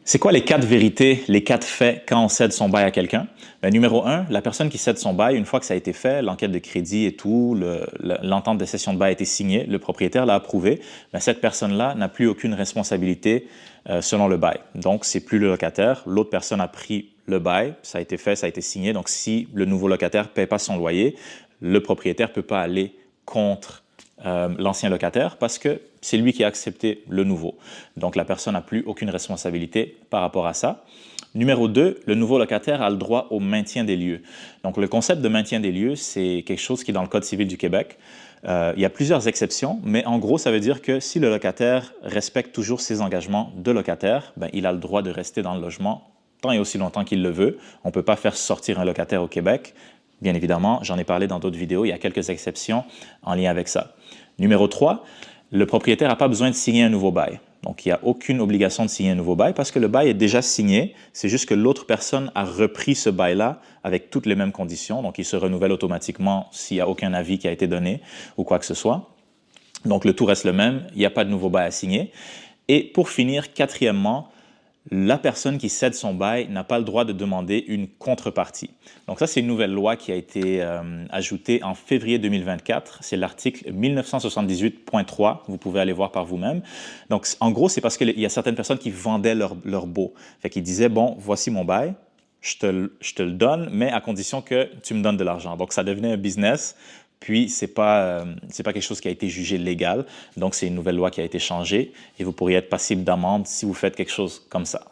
C'est quoi les quatre vérités, les quatre faits quand on cède son bail à quelqu'un? Numéro un, la personne qui cède son bail, une fois que ça a été fait, l'enquête de crédit et tout, l'entente de cession de bail a été signée, le propriétaire l'a approuvé, cette personne-là n'a plus aucune responsabilité selon le bail. Donc, c'est plus le locataire. L'autre personne a pris le bail, ça a été fait, ça a été signé. Donc, si le nouveau locataire ne paie pas son loyer, le propriétaire ne peut pas aller contre l'ancien locataire parce que c'est lui qui a accepté le nouveau. Donc, la personne n'a plus aucune responsabilité par rapport à ça. Numéro 2, le nouveau locataire a le droit au maintien des lieux. Donc, le concept de maintien des lieux, c'est quelque chose qui est dans le Code civil du Québec. Il y a plusieurs exceptions, mais en gros, ça veut dire que si le locataire respecte toujours ses engagements de locataire, il a le droit de rester dans le logement tant et aussi longtemps qu'il le veut. On ne peut pas faire sortir un locataire au Québec. Bien évidemment, j'en ai parlé dans d'autres vidéos, il y a quelques exceptions en lien avec ça. Numéro 3, le propriétaire n'a pas besoin de signer un nouveau bail. Donc, il n'y a aucune obligation de signer un nouveau bail parce que le bail est déjà signé. C'est juste que l'autre personne a repris ce bail-là avec toutes les mêmes conditions. Donc, il se renouvelle automatiquement s'il n'y a aucun avis qui a été donné ou quoi que ce soit. Donc, le tout reste le même. Il n'y a pas de nouveau bail à signer. Et pour finir, quatrièmement, la personne qui cède son bail n'a pas le droit de demander une contrepartie. Donc ça, c'est une nouvelle loi qui a été ajoutée en février 2024. C'est l'article 1978.3. Vous pouvez aller voir par vous-même. Donc, en gros, c'est parce qu'il y a certaines personnes qui vendaient leur baux. Fait qu'ils disaient, bon, voici mon bail, je te le donne, mais à condition que tu me donnes de l'argent. Donc, ça devenait un business. Puis, ce n'est pas quelque chose qui a été jugé légal. Donc, c'est une nouvelle loi qui a été changée et vous pourriez être passible d'amende si vous faites quelque chose comme ça.